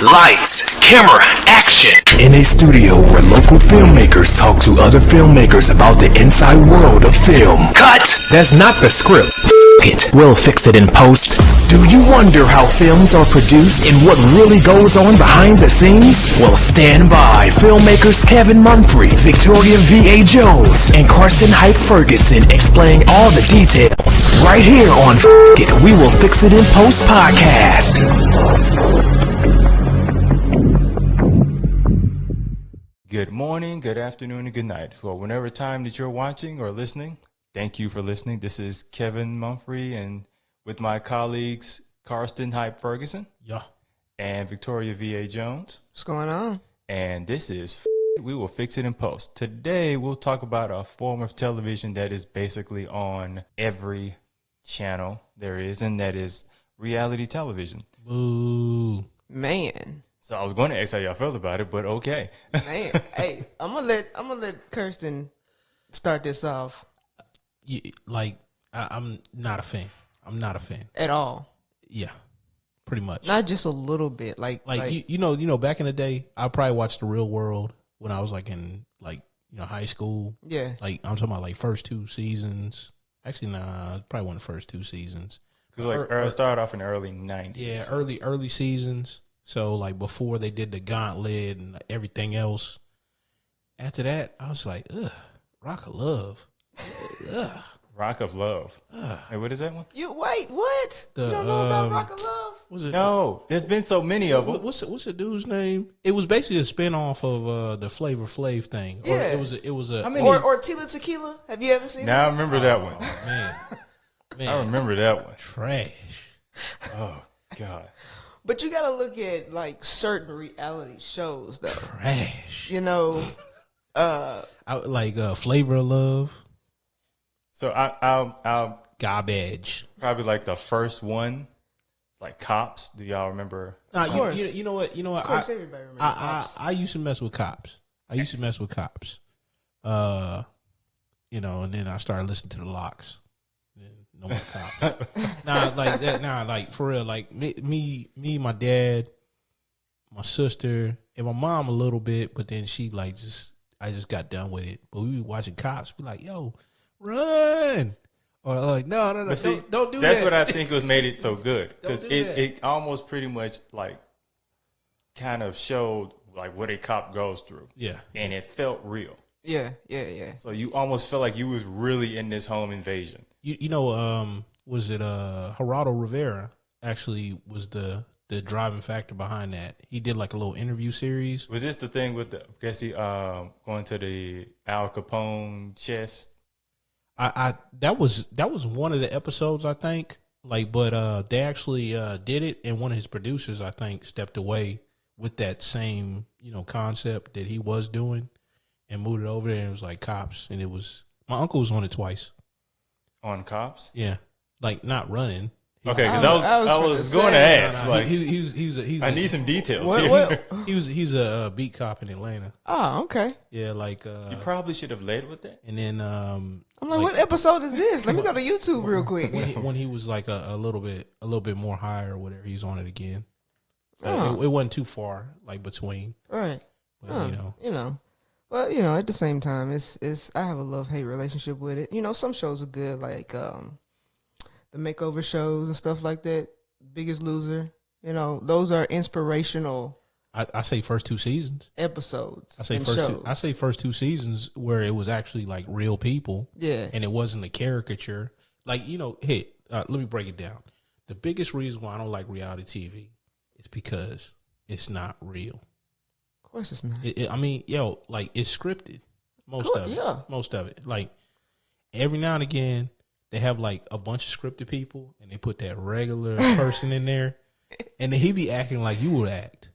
Lights, camera, action. In a studio where local filmmakers talk to other filmmakers about the inside world of film. Cut. That's not the script. It. We'll fix it in post. Do you wonder how films are produced and what really goes on behind the scenes? Well, stand by. Filmmakers Kevin Mumphrey, Victoria V.A. Jones, and Carson Hype Ferguson explain all the details right here on It. We Will Fix It in Post podcast. Good morning, good afternoon, and good night. Well, whenever time that you're watching or listening, thank you for listening. This is Kevin Mumphrey, and with my colleagues, Karsten Hype Ferguson and Victoria V.A. Jones. What's going on? And this is We Will Fix It in Post. Today, we'll talk about a form of television that is basically on every channel there is, and that is reality television. Ooh. Man. So I was going to ask how y'all felt about it, but okay. Man, hey, I'm gonna let Kirsten start this off. I'm not a fan. I'm not a fan At all. Yeah, pretty much. Not just a little bit. Like you know, back in the day, I probably watched The Real World when I was in high school. Yeah. I'm talking about first two seasons. Actually, nah, probably one of the first two seasons. Because it started off in the early 90s. Yeah, early seasons. So before they did the Gauntlet and everything else. After that, I was like, ugh, Rock of Love. Ugh. Rock of Love. Hey, what is that one? you wait, what? You don't know about Rock of Love? Was it? No, there's been so many of them. What's the dude's name? It was basically a spinoff of the Flavor Flav thing. Yeah. Or it was a. I mean, Or Tila Tequila? Have you ever seen now I that? remember that one. Man, I remember that one. trash. Oh God. But you gotta look at certain reality shows though. Trash. You know, Flavor of Love. So I'll Garbage. probably the first one, Cops. Do y'all remember? Nah, course. you know what? of course everybody remembers Cops. I used to mess with Cops. And then I started listening to the Locks. No more Cops. For real. Me, my dad, my sister, and my mom a little bit, but then she I just got done with it. But we were watching Cops. We yo, run. Or no, But see, don't do that's that. what I think was made it so good because Don't do that. it almost pretty much kind of showed what a cop goes through. Yeah. And it felt real. Yeah. So you almost felt like you was really in this home invasion. Was it Geraldo Rivera actually was the driving factor behind that? He did a little interview series. Was this the thing with going to the Al Capone chest? That was one of the episodes, I think. But they actually did it, and one of his producers, I think, stepped away with that same concept that he was doing, and moved it over there. And it was Cops, and it was my uncle was on it twice. On Cops? Yeah, not running. Okay, because I was going to ask. He's I need some details. What? He's a beat cop in Atlanta. Oh, okay. Yeah, You probably should have led with that. and then I'm what episode is this? Let me go to YouTube real quick. when he was a little bit more higher or whatever, he's on it again. Oh. It wasn't too far between. Right. But, Well, at the same time, it's I have a love-hate relationship with it. Some shows are good, the makeover shows and stuff like that. Biggest Loser, those are inspirational. I say first two seasons. Episodes. I say and first shows. two. I say first two seasons where it was actually real people. Yeah. And it wasn't a caricature. Let me break it down. The biggest reason why I don't like reality TV is because it's not real. Of course, it's not. It's scripted. Most of it. Yeah. Most of it. Every now and again, they have a bunch of scripted people, and they put that regular person in there, and then he be acting like you would act.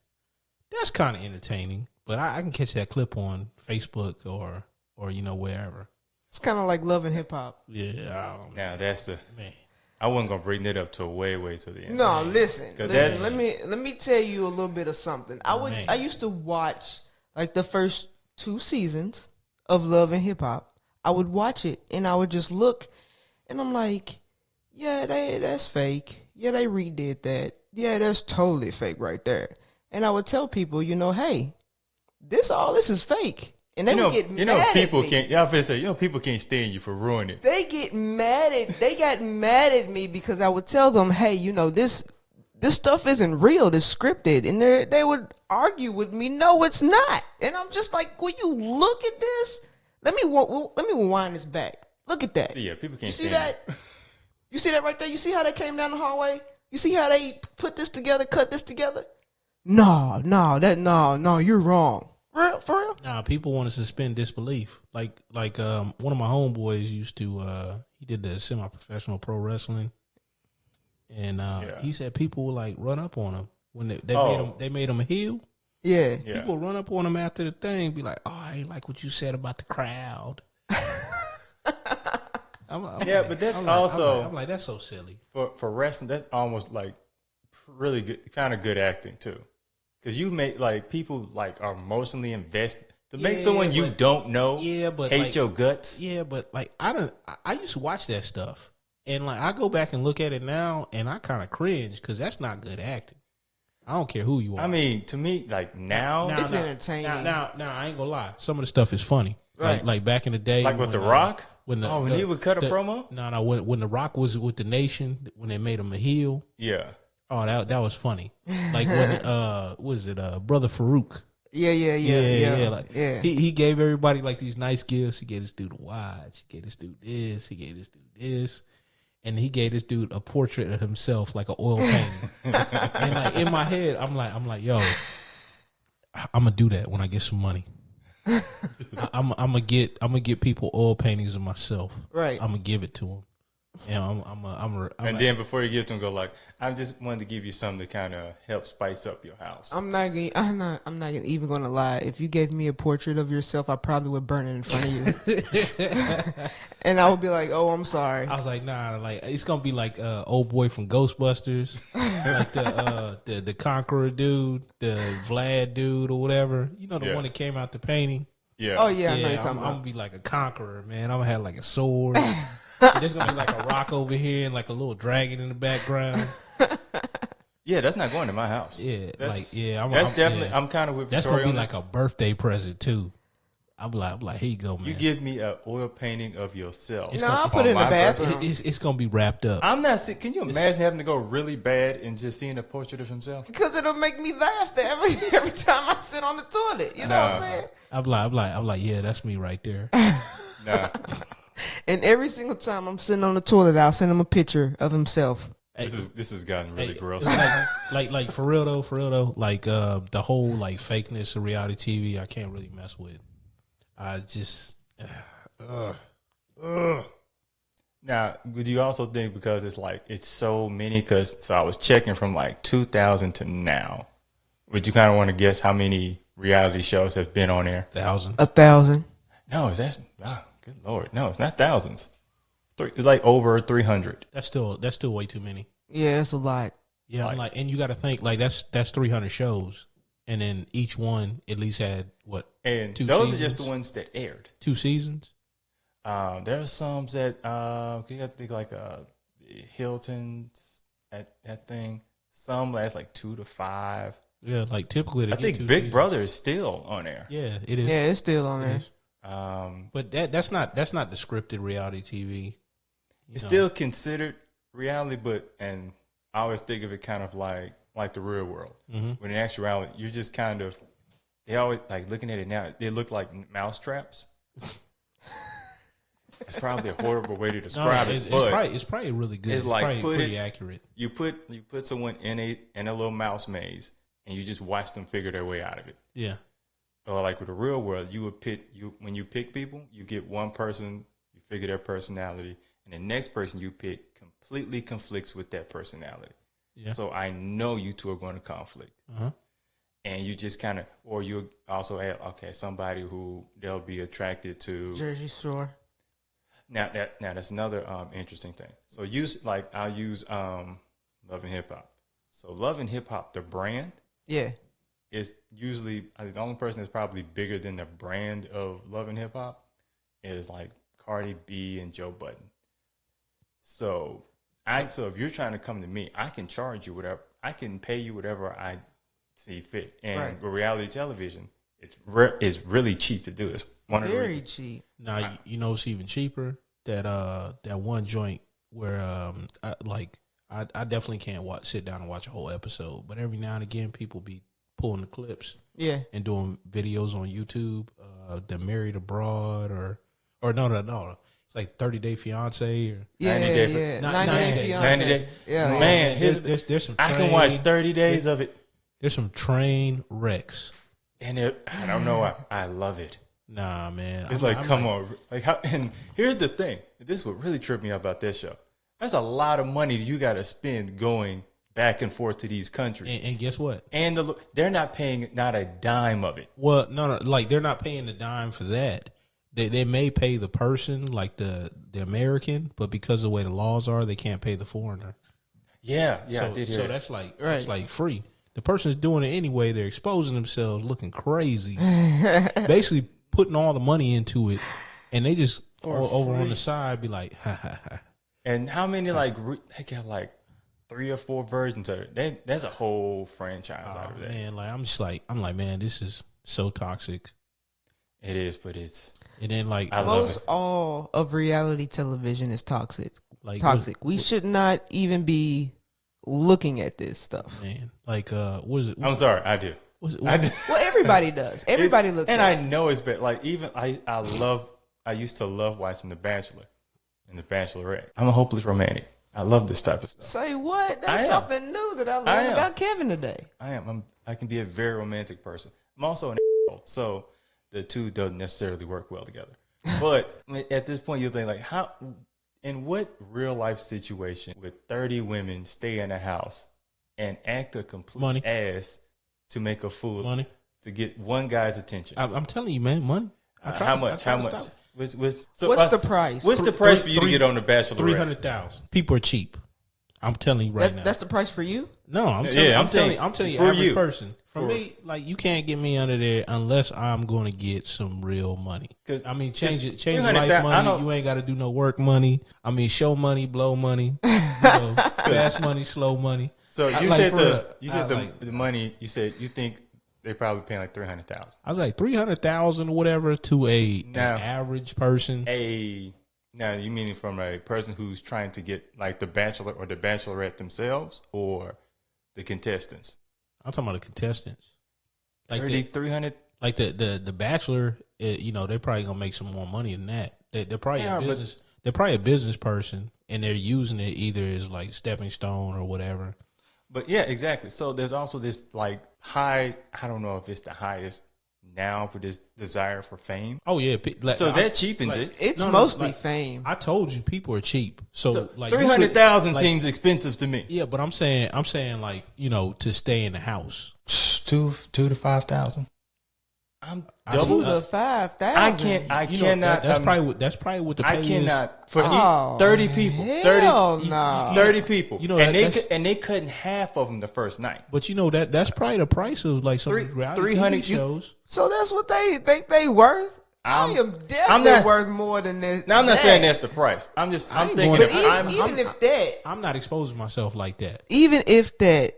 That's kind of entertaining, but I can catch that clip on Facebook or wherever. It's kind of like Love and Hip Hop. Yeah. Now that's the Man. I wasn't gonna bring that up to way to the end. No, listen. 'Cause Let me tell you a little bit of something. I used to watch the first two seasons of Love and Hip Hop. I would watch it and I would just look, and I'm like, yeah, that's fake. Yeah, they redid that. Yeah, that's totally fake right there. and I would tell people, hey, this is fake, and they would get mad people at me. can't. Y'all feel say, people can't stand you for ruining it. They got mad at me because I would tell them, hey, this stuff isn't real, it's scripted, and they would argue with me, no, it's not, and I'm just like, will you look at this? Let me rewind this back. Look at that. Yeah, people can't You see stand that? You see that right there? You see how they came down the hallway? You see how they put this together, cut this together? No, you're wrong. For real? Nah, people want to suspend disbelief. Like one of my homeboys used to. He did the semi-professional pro wrestling, and he said people would like run up on him when they made him a heel. Yeah. People run up on him after the thing, be like, "Oh, I ain't like what you said about the crowd." but that's also I'm like, that's so silly. for wrestling. That's almost like really good, kind of good acting too, because you make like people like are emotionally invested to make someone you don't know but hate like, your guts. Yeah, but like I used to watch that stuff, and like I go back and look at it now, and I kind of cringe because that's not good acting. I don't care who you are. I mean, to me, like now, It's entertaining. Now, I ain't gonna lie. Some of the stuff is funny. Right. Like back in the day, like with The Rock. when he would cut a promo. No, when The Rock was with the Nation, when they made him a heel. Yeah, Oh, that was funny. Like when was it Brother Farouk? Yeah. Like, he gave everybody like these nice gifts. He gave this dude a watch. He gave this dude this. He gave this dude this. And he gave this dude a portrait of himself, like an oil painting. And like in my head, I'm like, yo, I'm gonna do that when I get some money. I'm gonna get people oil paintings of myself. Right. I'm gonna give it to them. And and then before you give to them, go like, I just wanted to give you something to kind of help spice up your house. I'm not even gonna lie. If you gave me a portrait of yourself, I probably would burn it in front of you, and I would be like, "Oh, I'm sorry." I was like, nah, like it's gonna be like old boy from Ghostbusters, like the Conqueror dude, the Vlad dude or whatever. You know the one that came out the painting. Yeah. Oh yeah, I know you're talking I'm about. gonna be like a conqueror, man. I'm gonna have like a sword. There's gonna be like a rock over here and like a little dragon in the background. Yeah, that's not going to my house. Yeah, that's, I'm definitely. yeah. I'm kind of with That's Victoria gonna be on like a birthday present too. I'm like, here you go, man. You give me an oil painting of yourself. No, I'll put it in the bathroom. It's gonna be wrapped up. I'm not. Can you imagine having to go really bad and just seeing a portrait of himself? Because it'll make me laugh every time I sit on the toilet. You know what I'm saying? I'm like, yeah, that's me right there. Nah. And every single time I'm sitting on the toilet, I'll send him a picture of himself. This has gotten really gross. Like for real though, like the whole like fakeness of reality TV, I can't really mess with. I just, Now, would you also think because it's so many? So I was checking from like 2000 to now. Would you kind of want to guess how many reality shows have been on there? 1,000. 1,000. No, is that? Good Lord, no, it's not thousands. It's like over 300. That's still way too many. Yeah, that's a lot. Yeah, I'm like, and you got to think like that's 300 shows, and then each one at least had what? And 2 those seasons? are just the ones that aired. 2 seasons. There are some that you got to think like Hilton's that thing. Some last like 2 to 5. Yeah, like typically they I get think 2 Big seasons. Brother is still on there. Yeah, it is. Yeah, it's still on there. But that's not the scripted reality TV. It's still considered reality, and I always think of it kind of like the real world. Mm-hmm. When in actuality, you're just kind of, they always like looking at it now. They look like mouse traps. It's probably a horrible way to describe it, but it's probably really good. it's It's like probably put pretty it- accurate. you put someone in a little mouse maze, and you just watch them figure their way out of it. Yeah. Or like with the real world, when you pick people, you get one person, you figure their personality, and the next person you pick completely conflicts with that personality. Yeah. So I know you two are going to conflict. Uh-huh. And you just kind of, or you also have, somebody who they'll be attracted to. Jersey Shore. Now that's another interesting thing. So I'll use Love and Hip Hop. So Love and Hip Hop, the brand, Yeah. is usually, I think the only person that's probably bigger than the brand of Love and Hip Hop is like Cardi B and Joe Budden. So if you're trying to come to me, I can charge you whatever. I can pay you whatever I see fit. And Right. with reality television, it's really cheap to do. It's one of the Very reasons. cheap. Now you know it's even cheaper. That one joint where I definitely can't sit down and watch a whole episode, but every now and again people be pulling the clips Yeah. and doing videos on YouTube. The Married Abroad or no. It's like 30 Day Fiance or Yeah, 90 Day yeah. 90 90 Day. Day Fiancé. 90 Day. Yeah. Man, there's some I can watch train- 30 days of it, There's some train wrecks. and I don't know why. I love it. Nah, man. It's come on. Like how, and here's the thing. This is what really tripped me out about this show. That's a lot of money you got to spend going back and forth to these countries. And guess what? And they're not paying not a dime of it. Well, no, like they're not paying the dime for that. They may pay the person, like the American, but because of the way the laws are, they can't pay the foreigner. Yeah, I So, did hear so that. that's like Right. that's like free. The person's doing it anyway. They're exposing themselves, looking crazy, basically putting all the money into it, and they just over on the side be like, ha ha ha. And how many they got like 3 or 4 versions of it. That's a whole franchise out of that. Man, like I'm like, man, this is so toxic. It is, but it's And then like I love Most it. all of reality television is toxic. Like Toxic. We should not even be looking at this stuff. man, like what is it? I'm sorry, I do. I do. Well, everybody does. Everybody looks and at I know it's bad. Like even I used to love watching The Bachelor and The Bachelorette. I'm a hopeless romantic. I love this type of stuff. Say what? I That's am. something new that I I learned am. about Kevin today. I am. I can be a very romantic person. I'm also an asshole, so the two don't necessarily work well together. But I mean, at this point, you think like, how? In what real life situation would 30 women stay in a house and act a complete Money. ass to make a fool Money. to get one guy's attention? I'm telling you, man, money. How much? How much? So, What's the price? What's the price for you to get on The Bachelorette? 300,000. People are cheap. I'm telling you right now. That's the price for you? No, I'm Yeah, telling, I'm I'm telling, saying I'm telling you, for average you. person. For me, like you can't get me under there unless I'm going to get some real money. 'Cause I mean, it's change 300,000 life I money. don't- You ain't got to do no work money. I mean, show money, blow money, fast money, slow money. So I- you like, said for the real, you said I the, like- the money. You said you think they probably paying like 300,000. I was like 300,000 or whatever to an Now- average person. Now you meaning from a person who's trying to get like the Bachelor or the Bachelorette themselves or the contestants? I'm talking about the contestants. Like 300. Like the Bachelor, you know, they're probably gonna make some more money than that. They're probably Yeah, a but- business. They're probably a business person, and they're using it either as like stepping stone or whatever. But yeah, exactly. So there's also this like high. I don't know if it's the highest now for this desire for fame. Oh yeah, like, So that cheapens it. It's No, no, mostly like, fame. I told you, people are cheap. So, So like you could- 300,000 like- seems expensive to me. Yeah, but I'm saying like you know to stay in the house. Two to 5,000. I'm I double. see. 2 to 5,000. I can't. I You know, cannot. that's probably what the pay I cannot for Oh, 30 people. hell 30, no. 30 people. You know, and that's- they couldn't half of them the first night. But you know that's probably the price of like some Three- reality 300 TV shows. So that's what they think they worth? I am I'm definitely not- worth more than this. Now I'm not that. saying that's the price. I'm just. I'm ain't thinking. going If to- But I'm, even if that, I'm not exposing myself like that. even if that,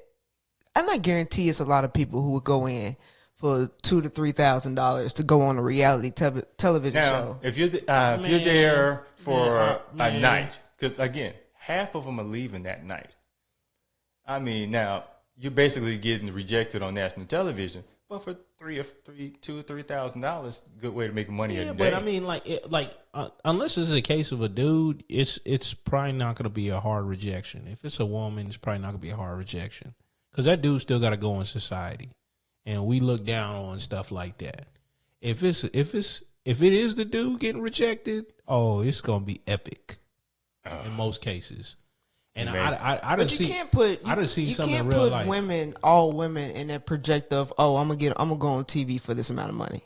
I'm not guarantee it's a lot of people who would go in for $2,000 to $3,000 to go on a reality television now, show. if you're Man, there for a man. night, because again, half of them are leaving that night. I mean, now you're basically getting rejected on national television, but for $2,000 or $3,000, good way to make money Yeah, every day. but I mean, unless it's a case of a dude, it's probably not going to be a hard rejection. If it's a woman, it's probably not going to be a hard rejection because that dude still got to go in society, and we look down on stuff like that. If it is the dude getting rejected, oh, it's going to be epic in most cases. And Man. I But done you see. can't put I done seen you something in can't real put life. women, all women, in that project of I'm gonna go on TV for this amount of money.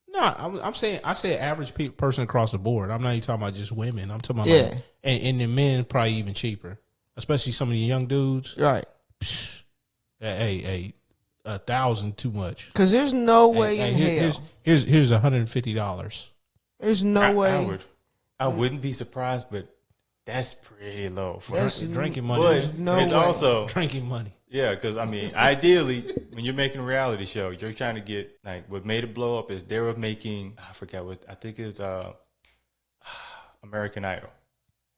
No, I'm saying I said average person across the board. I'm not even talking about just women. I'm talking about Yeah. like, and the men probably even cheaper, especially some of the young dudes. Right? Hey, 1,000 too much. Because there's no way in hell. Here's $150. There's no way. I wouldn't be surprised, but that's pretty low. For That's us. Drinking money. But no it's way. also Drinking money. Yeah, because I mean, ideally, when you're making a reality show, you're trying to get like what made it blow up is they were making. I forgot what I think it's American Idol.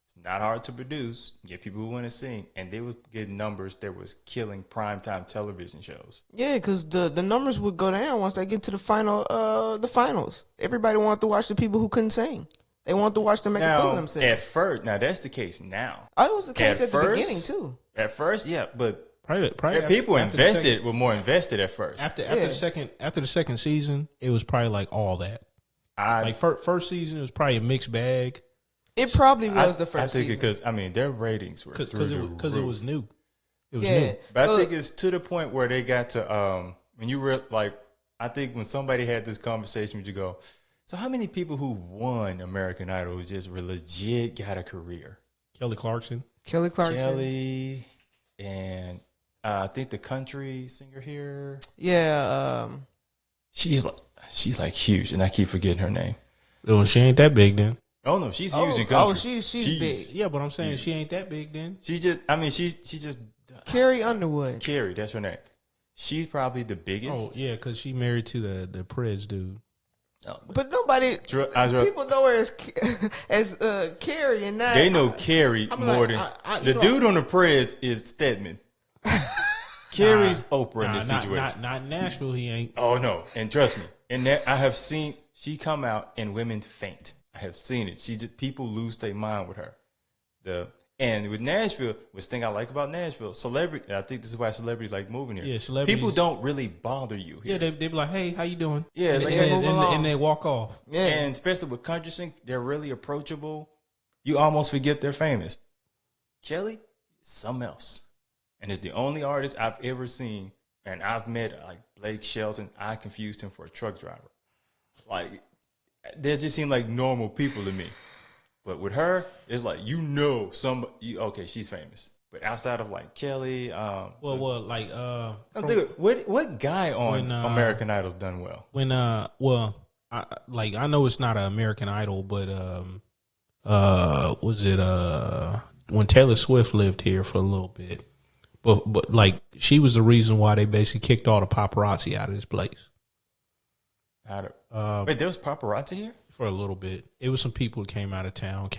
It's not hard to produce, get people who want to sing, and they would get numbers that was killing primetime television shows. Yeah, because the numbers would go down once they get to the finals. Everybody wanted to watch the people who couldn't sing. They wanted to watch them make a fool of Now, themselves. at first, now that's the case now. It was the case at the first- beginning too. At first, yeah, but Probably people after the invested were more invested at first. After Yeah. the second season, it was probably like all that. Like first season, it was probably a mixed bag It probably was the first I think season. because I mean their ratings were because it was new. It was Yeah. new. But So- I think it's to the point where they got to when you were like, I think when somebody had this conversation with you, go, so how many people who won American Idol who just were legit got a career? Kelly Clarkson. Kelly Clarkson. Kelly and I think the country singer here, Yeah. she's like huge, and I keep forgetting her name. Well, she ain't that big then. Oh no, she's huge in country. she's big. Yeah, but I'm saying she ain't that big then. She just, I mean, she just Carrie Underwood. Carrie, that's her name. She's probably the biggest. Oh yeah, because she married to the Prez dude. But nobody, I- people know her as Carrie, and not. They know Carrie I'm more like, than you the know- dude on the Prez is Stedman. Carrie's Oprah in this situation. Not Nashville. He ain't. Oh no, and trust me, and that I have seen she come out and women faint. I have seen it. She just people lose their mind with her. And with Nashville, which thing I like about Nashville, celebrity. I think this is why celebrities like moving here. Yeah, celebrities- People don't really bother you here. Yeah, they be like, hey, how you doing? Yeah, and, like, and, hey, move along. and they walk off. Yeah. And especially with country sing, they're really approachable. You almost forget they're famous. Kelly, something else. And it's the only artist I've ever seen, and I've met like Blake Shelton. I confused him for a truck driver. Like, they just seem like normal people to me. But with her, it's like, okay, she's famous. But outside of like Kelly, I'm thinking, what guy on when, American Idol done well? when I know it's not an American Idol, but was it when Taylor Swift lived here for a little bit, but like she was the reason why they basically kicked all the paparazzi out of this place Wait, there was paparazzi here? for a little bit. It was some people that came out of town.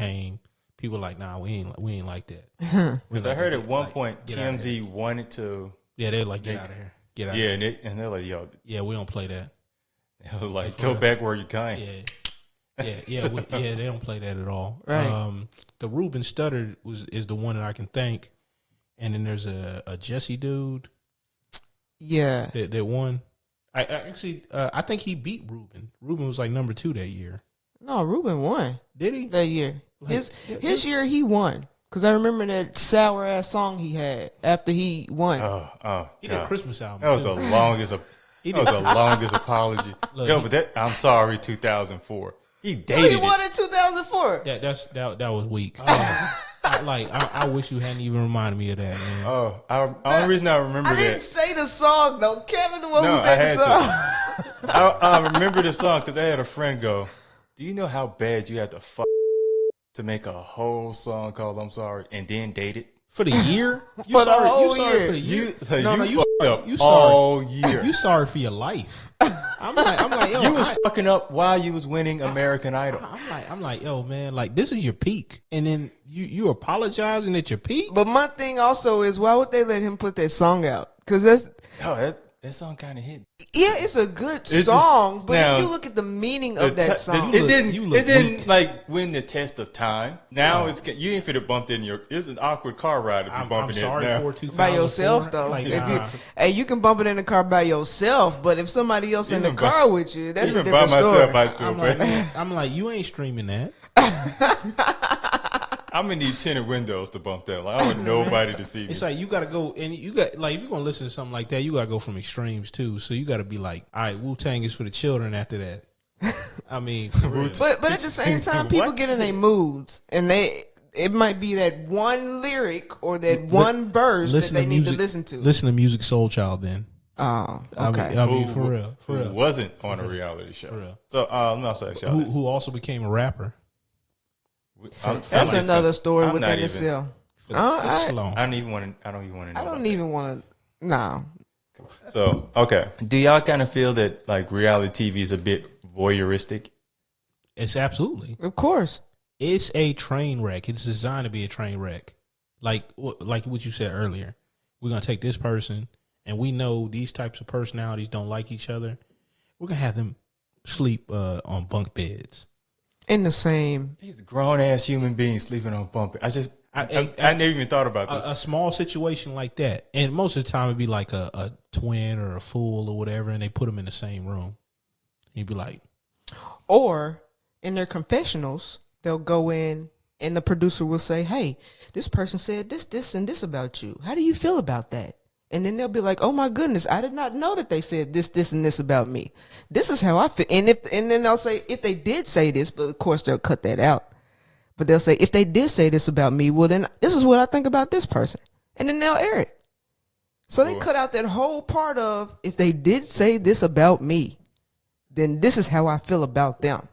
People like, nah, we ain't like that. Because I heard at one like, point get outta TMZ wanted to, Yeah, they're like, get out of here, get out. yeah, of here. and they're like, yo, Yeah, we don't play that. they're like, go back where you came. Yeah, they don't play that at all. Right. The Ruben Studdard is the one that I can thank, and then there's a Jesse dude Yeah. that won. I think he beat Ruben. Ruben was like number 2 that year. No, Ruben won Did he? that year. His year he won. Because I remember that sour ass song he had after he won. He did a God. Christmas album. That was too. the longest. That was the longest apology. Look, Yo, but I'm sorry, 2004. He So dated he won it. in 2004. That was weak. I wish you hadn't even reminded me of that, man. Oh, only reason I remember I didn't that. say the song though. Kevin, the one No, who I said had the song. I remember the song because I had a friend go, do you know how bad you had to fuck to make a whole song called I'm Sorry and then date it? For the year? You For the sorry, whole you sorry year. for the year? You fucked up you sorry. all year. You sorry for your life. I'm like, yo, You was fucking up while you was winning American Idol. I'm like, yo, man, like this is your peak, and then you apologizing at your peak. But my thing also is, why would they let him put that song out? Because Oh, that song kind of hit. yeah, it's a good just- song, but now, if you look at the meaning of that song, It didn't. you look It didn't weak. like win the test of time. Now you ain't finna bump in your. It's an awkward car ride if you I'm bumping sorry it now. for 2004. by yourself though. Like, If nah. you can bump it in the car by yourself, but if somebody else in the Even by- car with you, that's a Even by different myself, story. I feel I'm like, bad. man, I'm like, you ain't streaming that. I'm gonna need tinted windows to bump that. Like I want nobody to see me. It's like you gotta go, and you got like if you're gonna listen to something like that, you gotta go from extremes too. So you gotta be like, all right, Wu Tang is for the children. After that, I mean, for real. But at the same time, people What? get in their moods, and it might be that one lyric or that one verse that they need to listen to. Listen to Music Soul Child then. Oh, okay. I mean, for real, for Who real. wasn't on a reality show. real. So let me also ask y'all this. Who also became a rapper? I'm That's like- another story I'm not within even- itself. For I- this long. I don't even want to. I don't even want to know. I about don't that. even want to. No. So, okay. Do y'all kind of feel that like reality TV is a bit voyeuristic? It's absolutely. Of course. It's a train wreck. It's designed to be a train wreck. Like what you said earlier. We're gonna take this person, and we know these types of personalities don't like each other. We're gonna have them sleep on bunk beds. In the same. These grown ass human beings sleeping on bunk beds. I never even thought about this. A small situation like that, and most of the time it'd be like a twin or a fool or whatever, and they put them in the same room. You'd be like, Or in their confessionals, they'll go in and the producer will say, hey, this person said this, and this about you. How do you feel about that? And then they'll be like, oh my goodness, I did not know that they said this, and this about me. This is how I feel. And then they'll say, if they did say this, but of course they'll cut that out. But they'll say, if they did say this about me, well then this is what I think about this person. And then they'll air it. So they cut out that whole part of, if they did say this about me, then this is how I feel about them.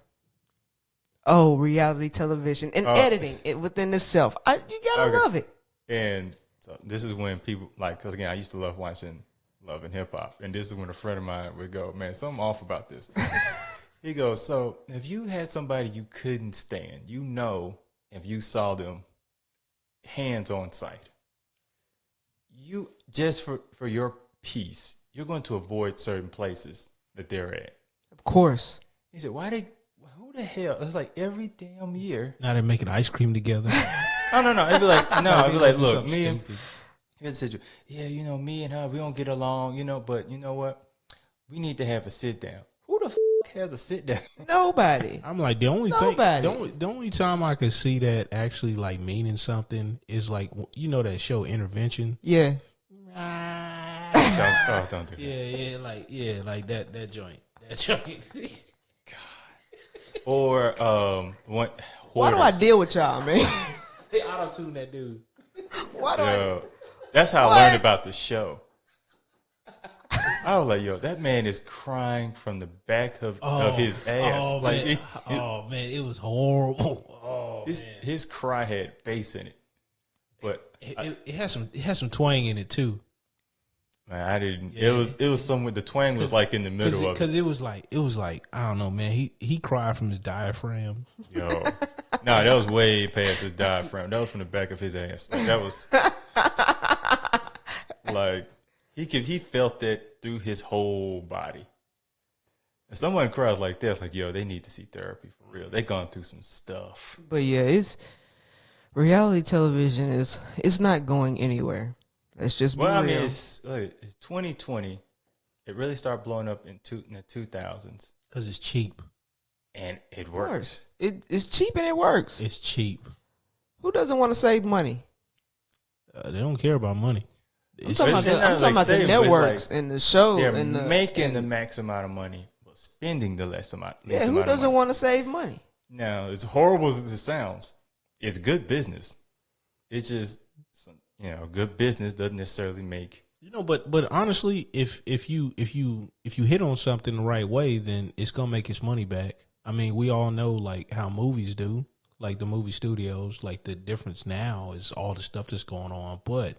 Oh, reality television and editing it within itself. You gotta love it. And so this is when people like, because again, I used to love watching Love and Hip Hop, and this is when a friend of mine would go, "Man, something off about this." He goes, "So if you had somebody you couldn't stand, you know, if you saw them hands on sight, you just for your peace, you're going to avoid certain places that they're at." Of course. He said, "Who the hell?" It's like every damn year. now they're making ice cream together. No. It'd be like, no, I'd be like, look, Something me and stupid. here's the situation. Yeah, you know, me and her, we don't get along, you know, but you know what? We need to have a sit down. Who the has a sit down? Nobody. I'm like, the only Nobody. thing, the only time I could see that actually like meaning something is like, you know, that show Intervention. Yeah. Don't do that. Yeah, like that joint. That joint. Or what? Why do I deal with y'all, man? They auto tune that dude. Why do I? Yo, that's how I learned about the show. I was like, yo, that man is crying from the back of his ass. Oh, like, man, it was horrible. Oh, his cry had bass in it. But it has some twang in it too. man, I didn't. Yeah. It was somewhere the twang was like in the middle of it. Because it was like I don't know, man. He cried from his diaphragm. Yo, no, that was way past his diaphragm. That was from the back of his ass. Like, that was like he felt that through his whole body. And someone cries like that, like, yo, they need to see therapy for real. They gone through some stuff. But yeah, it's reality television it's not going anywhere. Let's just be Well, I real. mean, it's 2020. It really started blowing up in the 2000s, Because it's cheap. and it Of works. course. It's cheap and it works. It's cheap. Who doesn't want to save money? They don't care about money. I'm talking about the, I'm talking about the saving, but it's networks like and the show They're and the making the max amount of money, but spending the less amount. yeah. Least Who amount of doesn't money. want to save money? Now, as horrible as it sounds, it's good business. It's just, good business doesn't necessarily make. You know, but honestly, if you hit on something the right way, then it's gonna make its money back. I mean, we all know like how movies do, like the movie studios. Like the difference now is all the stuff that's going on, but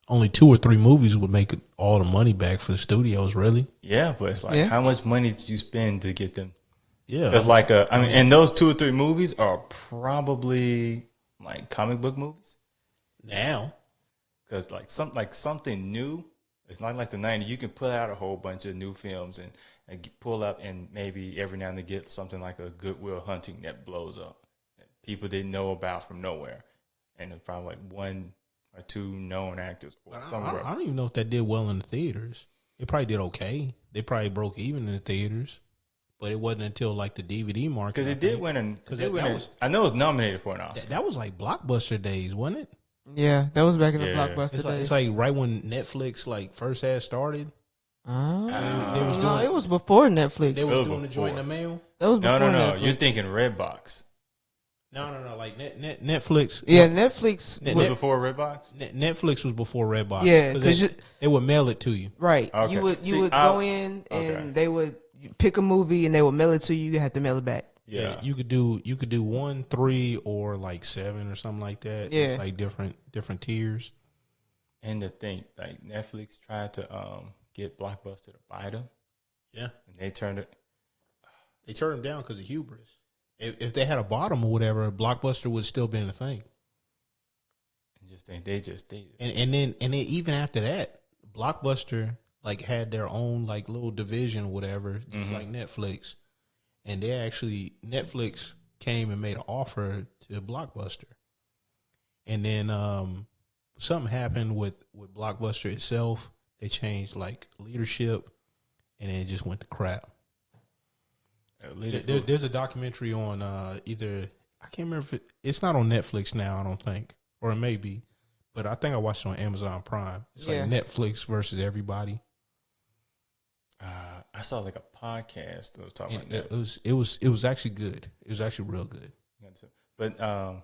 only 2 or 3 movies would make all the money back for the studios. Really? Yeah, but it's like, Yeah. how much money did you spend to get them? Yeah. It's like and those 2 or 3 movies are probably like comic book movies. now. Because like something new, it's not like the 90s. You can put out a whole bunch of new films and pull up, and maybe every now and then get something like a Good Will Hunting that blows up that people didn't know about from nowhere, and it's probably like 1 or 2 known actors or somewhere. I don't even know if that did well in the theaters. It probably did okay. They probably broke even in the theaters, but it wasn't until like the DVD market. Because it did win I know it was nominated for an Oscar. That was like Blockbuster days, wasn't it? Yeah, that was back in the Yeah. blockbuster It's days. like right when Netflix like first had started. They was No, doing it was before Netflix. they was was doing the joint in the before. mail. that was before No. Netflix. You're thinking Redbox. No. Like Netflix. Yeah, Netflix. Net- Was Net- before Redbox? Netflix was before Redbox. Yeah, 'cause they would mail it to you. Right. Okay. You would See, go I'll- in and okay. they would pick a movie and they would mail it to you. You had to mail it back. Yeah. You could do 1, 3, or like 7 or something like that. Yeah. Like different tiers. And to think, like Netflix tried to get Blockbuster to buy them, Yeah, and they turned it. they turned him down because of hubris. If they had a bottom or whatever, Blockbuster would still been a thing. And just think they just did. And then even after that, Blockbuster like had their own like little division, or whatever, just like Netflix. And they actually Netflix came and made an offer to Blockbuster, and then something happened with Blockbuster itself. They changed like leadership, and then it just went to crap. There's a documentary on either I can't remember if it's not on Netflix now. I don't think, or it may be, but I think I watched it on Amazon Prime. It's like Netflix versus everybody. I saw like a podcast that was talking about that. It was actually good. It was actually real good. But oh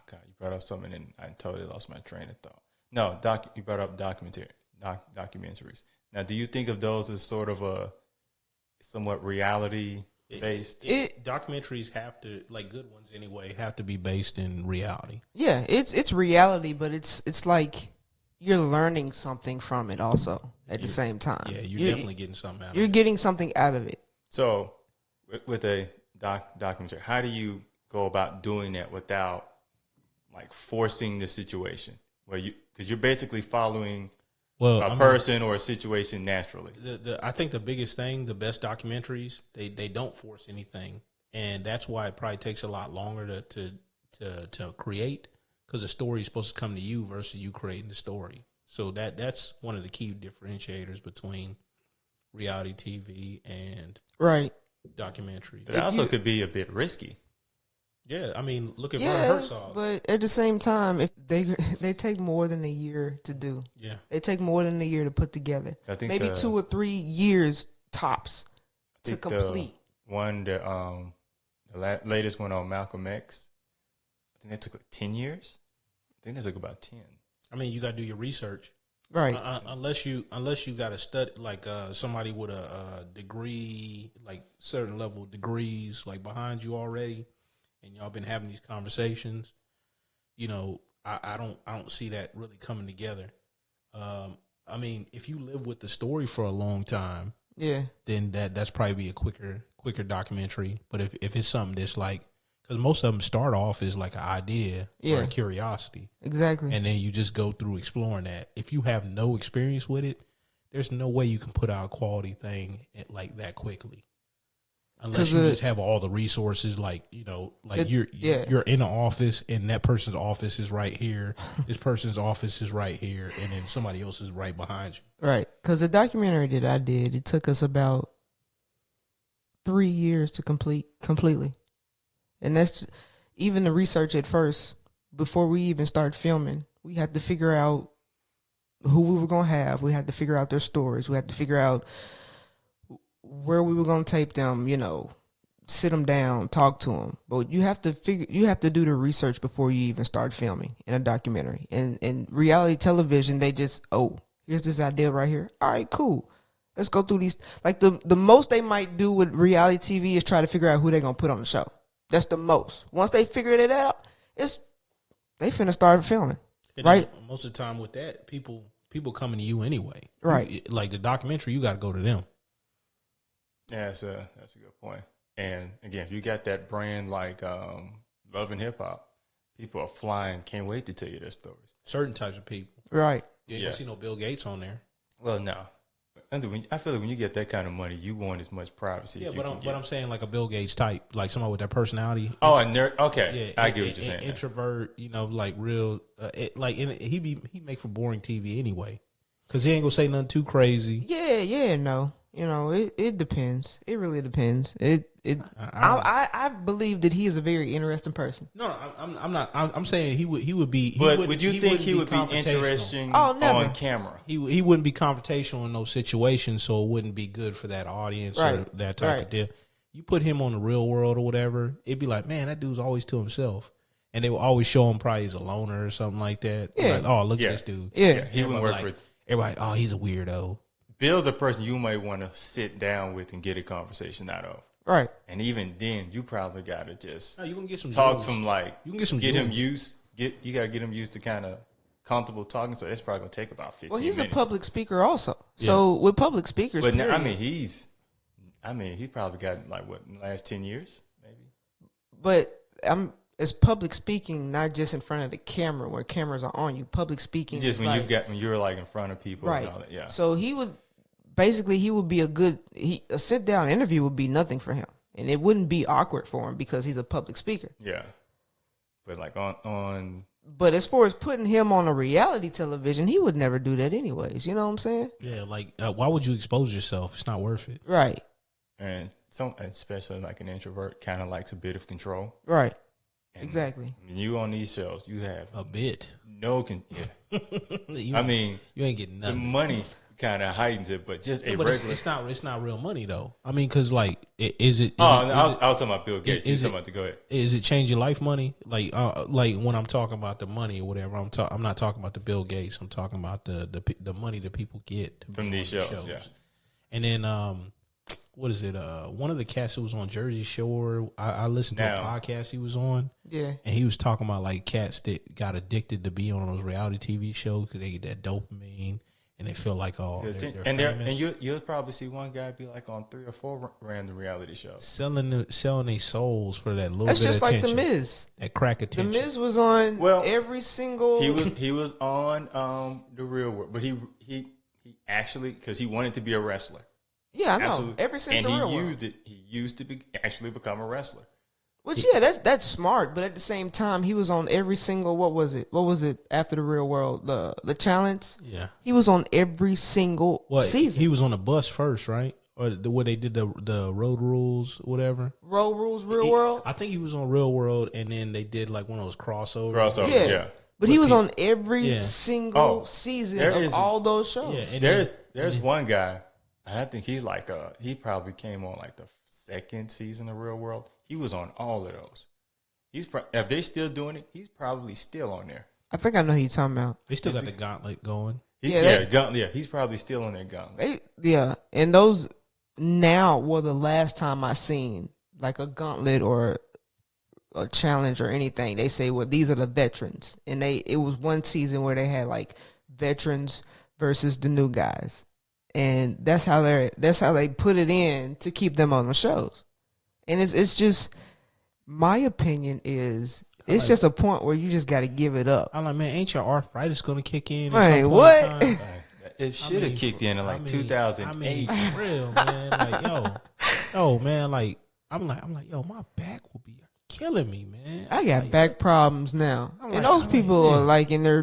god, you brought up something and I totally lost my train of thought. No, you brought up documentaries. Now, do you think of those as sort of a somewhat reality based? Documentaries have to, like good ones anyway, have to be based in reality. Yeah, it's reality, but it's like you're learning something from it also at the same time. Yeah, you're definitely getting something out of it. You're getting something out of it. So, with a documentary, how do you go about doing that without like forcing the situation where because you're basically following a person or a situation naturally? I think the biggest thing, the best documentaries, they don't force anything, and that's why it probably takes a lot longer to create, because the story is supposed to come to you versus you creating the story. So that's one of the key differentiators between reality TV and documentary. But it also could be a bit risky. Yeah, I mean, look at Werner Herzog. But at the same time, if they take more than a year to do. Yeah, they take more than a year to put together. I think maybe 2 or 3 years tops to complete. The latest one on Malcolm X, I think that took like 10 years. I think that took about 10. I mean, you got to do your research, right? Unless you got to study like somebody with a degree, like certain level of degrees, like behind you already. And y'all been having these conversations, you know, I don't see that really coming together. I mean, if you live with the story for a long time, then that's probably be a quicker documentary. But if it's something that's like, because most of them start off as like an idea or a curiosity, exactly, and then you just go through exploring that. If you have no experience with it, there's no way you can put out a quality thing like that quickly. Unless you just have all the resources, like, you know, like you're in an office and that person's office is right here, this person's office is right here, and then somebody else is right behind you. Right, because the documentary that I did, it took us about 3 years to completely, and that's even the research at first. Before we even started filming, we had to figure out who we were gonna have. We had to figure out their stories. We had to figure out where we were going to tape them, you know, sit them down, talk to them. But you have to do the research before you even start filming in a documentary. And in reality television, they just, here's this idea right here. All right, cool. Let's go through these. Like the most they might do with reality TV is try to figure out who they're going to put on the show. That's the most. Once they figured it out, they finna start filming, right? Most of the time with that, people coming to you anyway. Right. Like the documentary, you got to go to them. Yeah, that's a good point. And again, if you got that brand like Love and Hip Hop, people are flying, can't wait to tell you their stories. Certain types of people. Right. You don't see no Bill Gates on there. Well, no. I feel like when you get that kind of money, you want as much privacy as you can get. But I'm saying like a Bill Gates type, like somebody with that personality. Oh, a nerd. Okay, I get what you're saying. Introvert, you know, like real, he make for boring TV anyway, because he ain't gonna say nothing too crazy. No. You know, it depends. It really depends. I believe that he is a very interesting person. No, I'm not. I'm saying he would be. But would you think he would be interesting on camera? He wouldn't be confrontational in those situations, so it wouldn't be good for that audience or that type of deal. You put him on the Real World or whatever, it'd be like, man, that dude's always to himself. And they will always show him probably as a loner or something like that. Yeah. Like, oh, look at this dude. Yeah. He wouldn't work with everybody. Oh, he's a weirdo. Bill's a person you might want to sit down with and get a conversation out of. Right. And even then, you probably got to just you can get some talk jokes. some like you can get some get jokes. him used. You got to get him used to kind of comfortable talking, so it's probably gonna take about 15 Well, he's minutes. a public speaker also. So with public speakers, But now, I period, mean, he probably got like what in the last 10 years, maybe. but it's public speaking, not just in front of the camera where cameras are on you. Public speaking Just is when you're like in front of people right. and all that. Yeah. So he would be a sit down interview would be nothing for him, and it wouldn't be awkward for him because he's a public speaker. Yeah. But like on But as far as putting him on a reality television, he would never do that anyways. You know what I'm saying? Yeah, like why would you expose yourself? It's not worth it. Right. and especially like an introvert kind of likes a bit of control. Right. And Exactly. when you on these shows, you have A bit. yeah. You, I mean, you ain't getting the nothing. money kind of heightens it, but just a But regular. it's not real money though. I mean, because like, is it? I was talking about Bill Gates. You is talking it- about go ahead. Is it change your life money? Like when I'm talking about the money or whatever, I'm not talking about the Bill Gates. I'm talking about the money that people get to From be these on shows, yeah. And then what is it? One of the cats who was on Jersey Shore. I listened to a Now- podcast he was on, Yeah. and he was talking about like cats that got addicted to be on those reality TV shows because they get that dopamine and they feel like they're famous. You'll probably see one guy be like on 3 or 4 random reality shows. selling their souls for that little That's bit just of like attention. the Miz. That crack The attention. Miz was on Well, every single. He was on the Real World, but he actually because he wanted to be a wrestler. Yeah, I know. Absolutely. Ever since and the he real world. used it. He used to actually become a wrestler. Which that's smart, but at the same time, he was on every single. What was it after the real world? The challenge. Yeah. He was on every single What season. he was on the bus first, right? Or where they did the road rules, whatever. Road Rules, Real World. I think he was on Real World, and then they did like one of those crossovers. Yeah. But he was on every Yeah. single Oh, season there of is- all those shows. Yeah, and There's one guy, and I think he's like he probably came on like the 2nd season of Real World. He was on all of those. If they're still doing it, he's probably still on there. I think I know who you're talking about. they still got the gauntlet going. He's probably still on that gauntlet. And those now were the last time I seen like a gauntlet or a challenge or anything. They say, well, these are the veterans, and it was one season where they had like veterans versus the new guys, and that's how they put it in to keep them on the shows. And it's just my opinion is it's just a point where you just got to give it up. I'm like, man, ain't your arthritis gonna kick in? Man, at some point what? in time? It should have kicked in like 2008. I mean, for real, man. Like, yo, man. Like, I'm like, yo, my back will be killing me, man. I got Like, back problems now, I'm and like- those I'm people like, are yeah.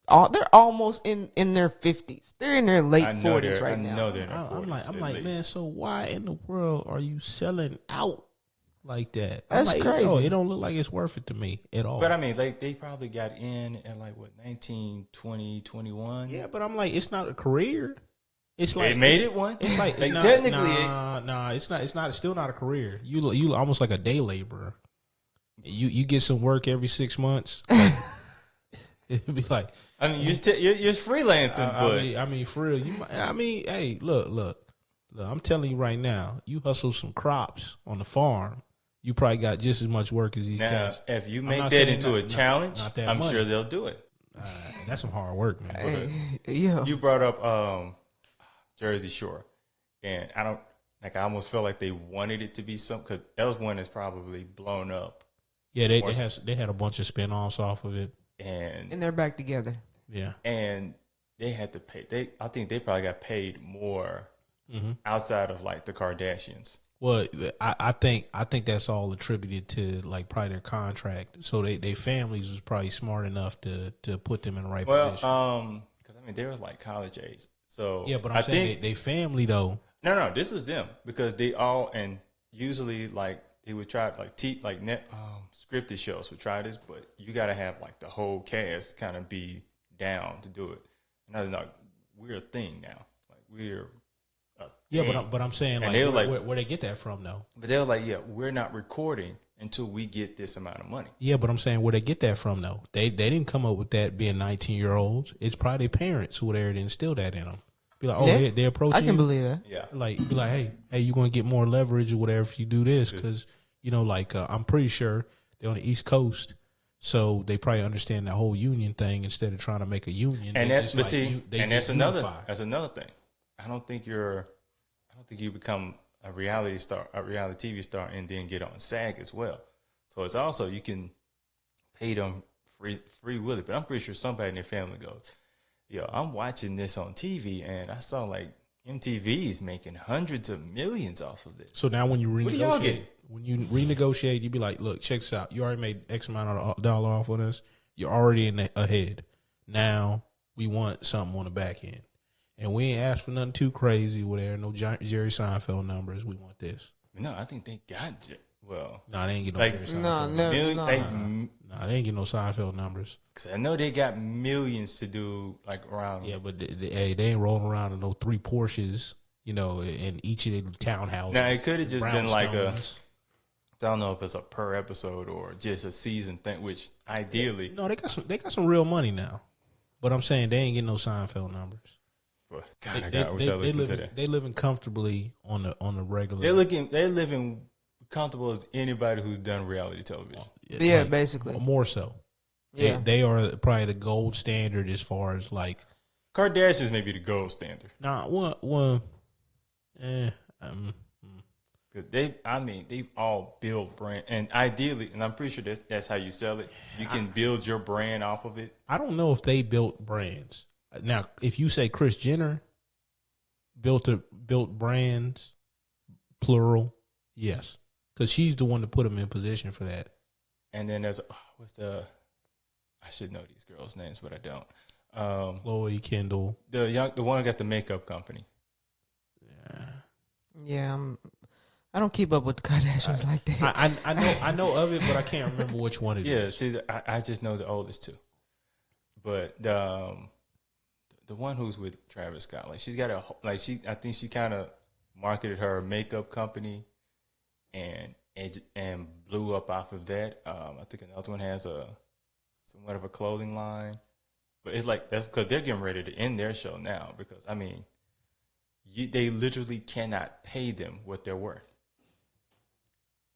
like they're almost in their 50s. They're in their late 40s right now. I know they're in their I'm 40s. like, at man. least. So why in the world are you selling out like that? That's I'm like, crazy. Yo, it don't look like it's worth it to me at all. But I mean, like they probably got in at like what 19, 20, 21. yeah, but I'm like, it's not a career. It's like They made it's- it one. It's like, Like, nah, technically nah, it's not. It's still not a career. You almost like a day laborer. You get some work every 6 months. Like, it'd be like, I mean, you're freelancing, but I mean, for real. Hey, look. I'm telling you right now. You hustle some crops on the farm. You probably got just as much work as these now cats. if you I'm make not that saying into a not challenge, that I'm money. sure they'll do it. That's some hard work, man. Hey, yeah, You brought up Jersey Shore, and I almost felt like they wanted it to be something because that was one that's probably blown up, Yeah, they had a bunch of spinoffs off of it. and and they're back together. Yeah, they had to pay. I think they probably got paid more Mm-hmm. outside of like the Kardashians. well, I think that's all attributed to like probably their contract. So they families was probably smart enough to put them in the right Well, position. because I mean they were like college age, so Yeah, but I I'm saying think they family though. no, this was them because they all and usually like they would try like scripted shows would try this, but you got to have like the whole cast kind of be down to do it. No, we're a thing now. Like we're a Yeah, thing. but I'm saying And like, they were where they get that from though. But they were like, yeah, we're not recording until we get this amount of money. Yeah, but I'm saying where they get that from though. They didn't come up with that being 19-year-olds. It's probably their parents who there to instill that in them. Be like, oh, Yeah, they approach I you. can believe that. Yeah. Like, be like, hey, you're gonna get more leverage or whatever if you do this, because I'm pretty sure they're on the East Coast, So they probably understand that whole union thing instead of trying to make a union. And they that, just but like, see, they and just unify. that's another thing. I don't think you become a reality star, a reality TV star, and then get on SAG as well. So it's also, you can pay them free will it, but I'm pretty sure somebody in their family goes, yo, I'm watching this on TV, and I saw like MTV is making hundreds of millions off of this. So now when you do y'all renegotiate, get? when you renegotiate, you be like, look, check this out. You already made X amount of dollar off on us. You're already ahead. Now we want something on the back end. And we ain't asked for nothing too crazy with there. No Jerry Seinfeld numbers. We want this. No, I think they got well. Nah, they ain't get no Like, Jerry Seinfeld. No, numbers. no, Million, no. like, Nah, they ain't get no Seinfeld numbers. cause I know they got millions to do like around. Yeah, but they ain't rolling around in no 3 Porsches, in each of the townhouses. Now it could have just been like brownstones. I don't know if it's a per episode or just a season thing. Which ideally, No, they got some real money now. But I'm saying they ain't getting no Seinfeld numbers. but God, I wish I looked into that. They living comfortably on the regular. They're living comfortable as anybody who's done reality television. Yeah, like, basically. more so. Yeah. They are probably the gold standard as far as like. Kardashians may be the gold standard. Nah, Cause they've all built brand, and ideally, and I'm pretty sure that's how you sell it. You can build your brand off of it. I don't know if they built brands. Now, if you say Kris Jenner built brands, plural, yes, because she's the one to put them in position for that. And then there's I should know these girls' names, but I don't. Chloe, Kendall. The one who got the makeup company. Yeah, I don't keep up with the Kardashians like that. I know of it, but I can't remember which one it is. Yeah, see, I just know the oldest two. But the one who's with Travis Scott, like she's got I think she kind of marketed her makeup company, and blew up off of that. I think another one has somewhat of a clothing line, but it's like that's because they're getting ready to end their show now because they literally cannot pay them what they're worth.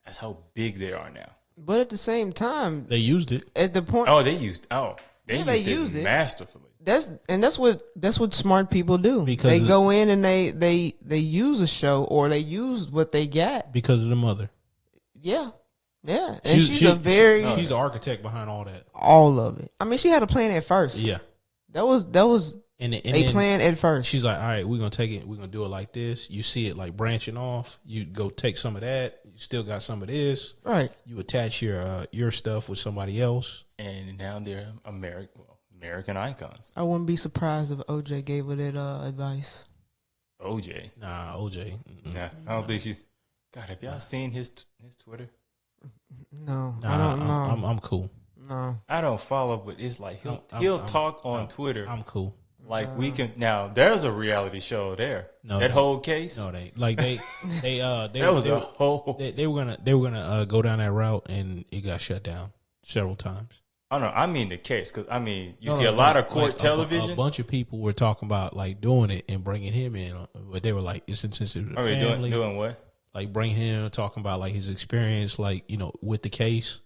That's how big they are now. But at the same time, They used it. at the point, Oh, they used it masterfully. that's what smart people do. Because they go in and they use a show or they use what they got. Because of the mother. Yeah, and she's the architect behind all that. all of it. I mean, she had a plan at first. Yeah. That was And a then plan at first. she's like, all right, we're going to take it. We're going to do it like this. You see it like branching off. You go take some of that. You still got some of this. Right. You attach your stuff with somebody else. And now they're American icons. I wouldn't be surprised if OJ gave her that advice. OJ. Nah, OJ. Nah, I don't think she's. God, have y'all seen his Twitter? No, Nah, I don't know. I'm cool. No. I don't follow, but it's like he'll talk on Twitter. I'm cool. Like we can now. There's a reality show there. No. That whole case. No, they That was a whole. they were gonna go down that route and it got shut down several times. I don't know. I mean the case because you see a lot of court television. A bunch of people were talking about like doing it and bringing him in, but they were like, it's insensitive to the family. Doing what? Like bringing him, talking about like his experience, like with the case,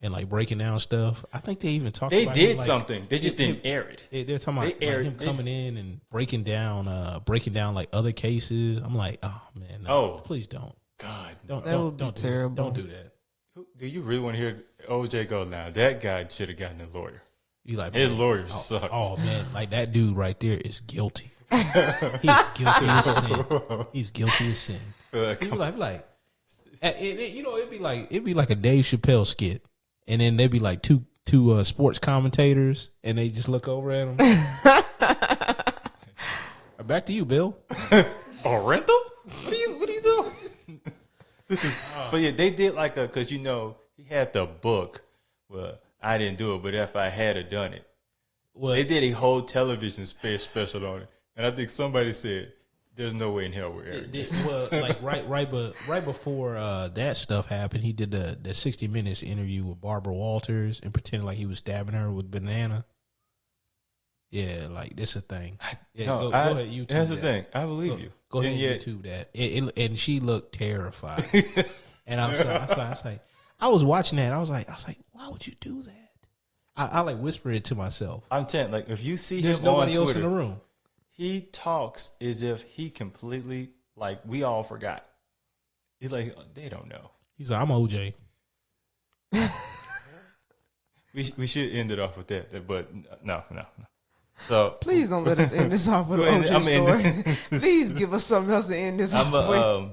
and like breaking down stuff. I think they even talked. They about did him, like, something. They just didn't air it. They're talking about They aired- him coming in and breaking down like other cases. I'm like, oh man, no, Oh. please don't. God, That would be terrible. Don't do that. do you really want to hear OJ go now? That guy should have gotten a lawyer. You like His man, lawyer oh, sucked. Oh man, like that dude right there is guilty. He's guilty as sin. He's guilty as sin. He'd be like, it'd be like a Dave Chappelle skit, and then there'd be like two sports commentators, and they just look over at him. Back to you, Bill. A rental? What are you doing? But yeah, they did like because he had the book. Well, I didn't do it, but if I had done it, Well, they did a whole television special on it, and I think somebody said, "There's no way in hell we're airing this." well, like right before that stuff happened, he did the 60 Minutes interview with Barbara Walters and pretended like he was stabbing her with banana. Yeah, like this a thing. Yeah, No, go ahead. YouTube that's the that. thing. I believe you. Go ahead And and yet- YouTube that. And she looked terrified. And I was like, I was watching that. I was like, why would you do that? I like whisper it to myself. I'm telling, like, if you see There's him nobody on else Twitter, in the room. he talks as if he completely, like, we all forgot. He's like, they don't know. He's like, I'm OJ. We should end it off with that, but no. So Please don't let us end this off with an Go ahead, OJ I'm ending- story. Please give us something else to end this I'm off with.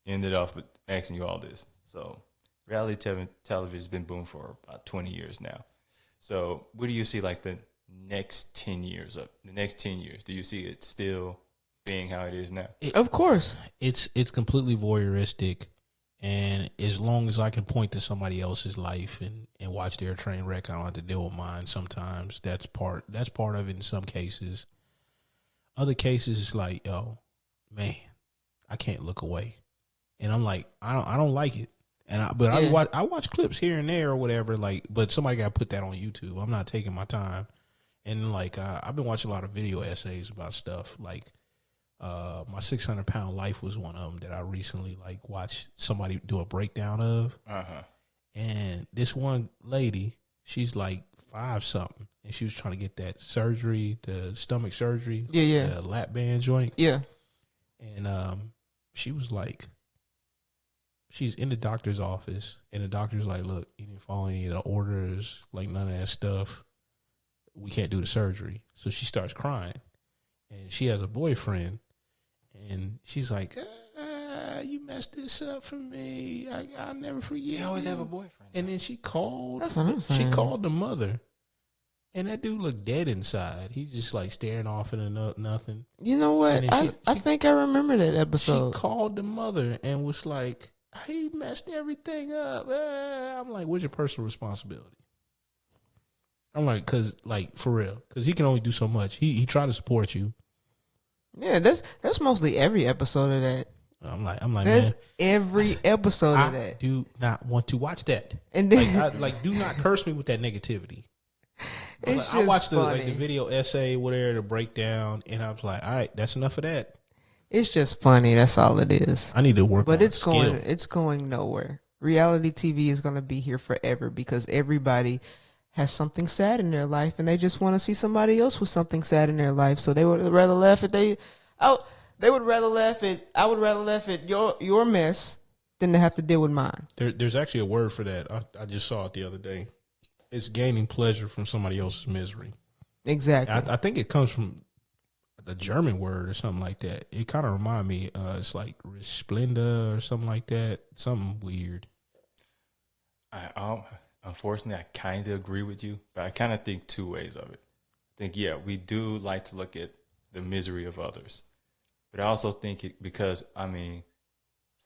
end it off with asking you all this. So reality television has been booming for about 20 years now. So what do you see like the next 10 years of the next 10 years? Do you see it still being how it is now? Of course. It's completely voyeuristic, and as long as I can point to somebody else's life and watch their train wreck, I don't have to deal with mine. Sometimes that's part of it. In some cases, other cases it's like, oh man, I can't look away, and I'm like, I don't like it. And I watch clips here and there or whatever, like, but somebody got to put that on YouTube. I'm not taking my time. And like, I've been watching a lot of video essays about stuff. Like, my 600-pound life was one of them that I recently like watched somebody do a breakdown of. And this one lady, she's like 5 something, and she was trying to get that surgery, the stomach surgery, the lap band joint. Yeah. And she was like, she's in the doctor's office, and the doctor's like, look, you didn't follow any of the orders, like none of that stuff. We can't do the surgery. So she starts crying, and she has a boyfriend, and she's like, you messed this up for me. I'll never forget. You always you. have a boyfriend. And then she called. That's what I'm saying. She called the mother, and that dude looked dead inside. He's just like staring off into nothing. You know what? And then I think I remember that episode. She called the mother and was like, he messed everything up. I'm like, what's your personal responsibility? I'm like, cause like for real, cause he can only do so much. He tried to support you. Yeah, that's mostly every episode of that. I'm like, That's man, every episode of I that. do not want to watch that. And then Do not curse me with that negativity. it's Like, just I watched the funny. video essay, whatever, the breakdown, and I was like, all right, that's enough of that. It's just funny. That's all it is. I need to work But on it's skill. going nowhere. Reality TV is going to be here forever because everybody has something sad in their life, and they just want to see somebody else with something sad in their life. So they would rather laugh at I would rather laugh at your mess than to have to deal with mine. There's actually a word for that. I just saw it the other day. It's gaining pleasure from somebody else's misery. Exactly. I think it comes from the German word or something like that. It kind of remind me, it's like resplenda or something like that. Something weird. Unfortunately, I kind of agree with you, but I kind of think 2 ways of it. I think, yeah, we do like to look at the misery of others. But I also think it because, I mean,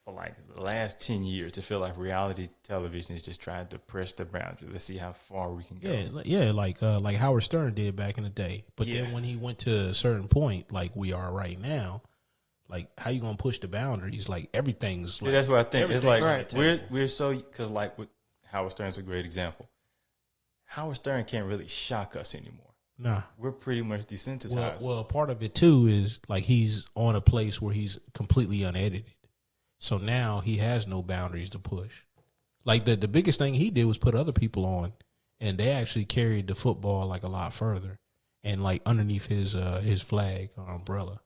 for like the last 10 years, I feel like reality television is just trying to push the boundary. Let's see how far we can go. Yeah, like Howard Stern did back in the day. But then when he went to a certain point, like we are right now, like how you gonna push the boundaries? Like everything's. That's what I think. It's like right. we're so because like with Howard Stern's a great example. Howard Stern can't really shock us anymore. Nah. We're pretty much desensitized. Well, part of it too is like he's on a place where he's completely unedited. So now he has no boundaries to push. Like the biggest thing he did was put other people on, and they actually carried the football like a lot further, and like underneath his flag or umbrella.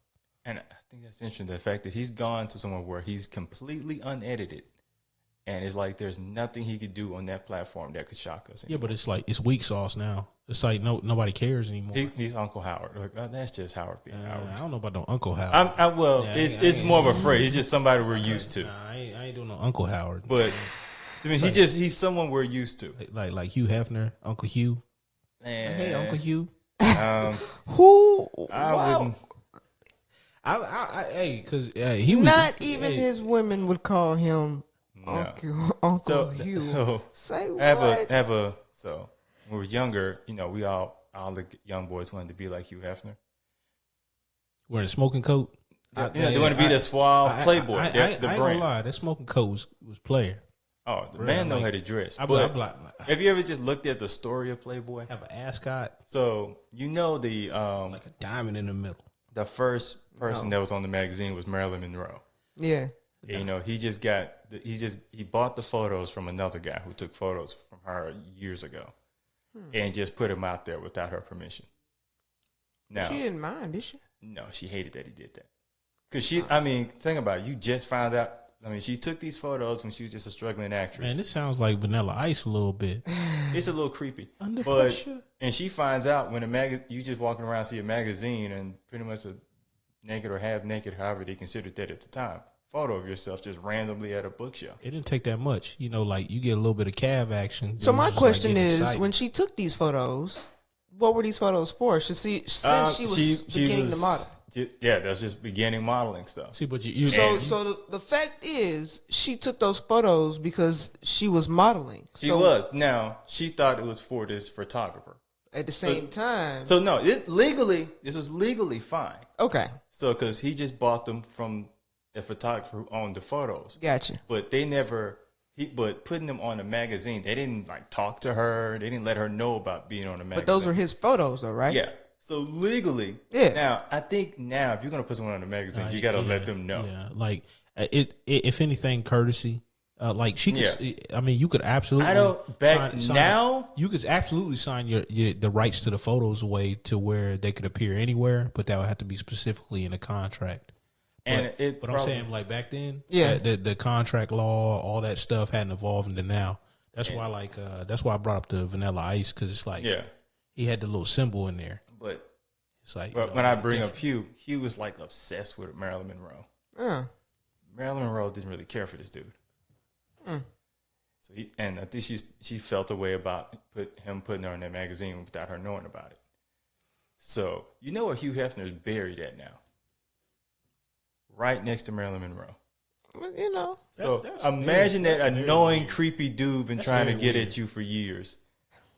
And I think that's interesting, the fact that he's gone to somewhere where he's completely unedited, and it's like there's nothing he could do on that platform that could shock us anymore. Yeah, but it's like it's weak sauce now. It's like nobody cares anymore. He's Uncle Howard. Like, that's just Howard being Howard. I don't know about no Uncle Howard. It's more of a phrase. He's just somebody we're used to. Nah, I ain't doing no Uncle Howard. But I mean, he's someone we're used to. Like Hugh Hefner, Uncle Hugh. Hey, Uncle Hugh. Who? I wouldn't. Because he was Not even his women would call him Uncle Hugh. Say what? So when we were younger, we all the young boys wanted to be like Hugh Hefner. wearing a smoking coat. They want to be the suave playboy. I ain't gonna lie, that smoking coat was player. Oh, the man know how to dress. I'm But like, have you ever just looked at the story of Playboy? have an ascot, So the like a diamond in the middle. the first person that was on the magazine was Marilyn Monroe. Yeah. And, he bought the photos from another guy who took photos from her years ago. and just put him out there without her permission. Now, She didn't mind, did she? no, she hated that he did that. Because I mean, think about it. You just found out. I mean, she took these photos when she was just a struggling actress. Man, this sounds like Vanilla Ice a little bit. It's a little creepy. Under but, pressure. And she finds out when you just walking around, see a magazine and pretty much a naked or half naked, however they considered that at the time, photo of yourself just randomly at a bookshelf. It didn't take that much. You know, like you get a little bit of calf action. So It was my just, like, question getting is, excited. when she took these photos, what were these photos for? Since she was beginning to model. Yeah, that's just beginning modeling stuff. See, but you So the fact is, she took those photos because she was modeling. She So was. Now, she thought it was for this photographer. at the same time. So, no, this was legally fine. Okay, So, because he just bought them from a photographer who owned the photos. gotcha. But they never, but putting them on a magazine, they didn't like talk to her. They didn't let her know about being on a magazine. But those are his photos, though, right? Yeah. So legally, Yeah. Now, I think now if you're going to put someone on a magazine, you got to let them know. Yeah, like if anything, courtesy. Like she could. I mean, you could absolutely. I don't back now. You could absolutely sign your the rights to the photos away to where they could appear anywhere, but that would have to be specifically in a contract. And But I'm saying, like back then, Yeah. the contract law, all that stuff hadn't evolved into now. That's why, that's why I brought up the Vanilla Ice, because it's like, Yeah. he had the little symbol in there. But It's like, when I bring up Hugh, Hugh was like obsessed with Marilyn Monroe. Marilyn Monroe didn't really care for this dude. So and I think she felt a way about him putting her in that magazine without her knowing about it. So you know where Hugh Hefner is buried at now? Right next to Marilyn Monroe. Well, you know, So that's imagine very- that that's very annoying, weird. creepy dude been That's trying to very get weird. at you for years,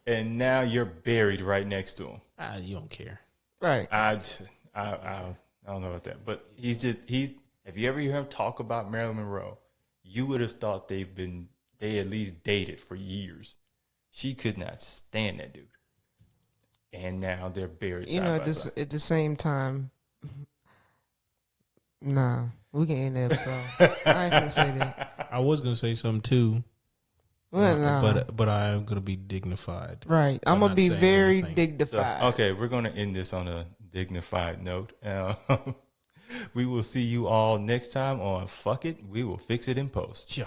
and now you're buried right next to him. you don't care. right? I don't know about that, but he's. Have you ever heard him talk about Marilyn Monroe? You would have thought they at least dated for years. She could not stand that dude, and now they're buried. You know, side by side. at the same time, nah, we can end the episode. I ain't gonna say that. I was gonna say something too, Well, nah. but I am gonna be dignified. Right. I'm not gonna be saying very anything. So, dignified. okay, we're going to end this on a dignified note. We will see you all next time on Fuck It, We Will Fix It in Post. Yeah.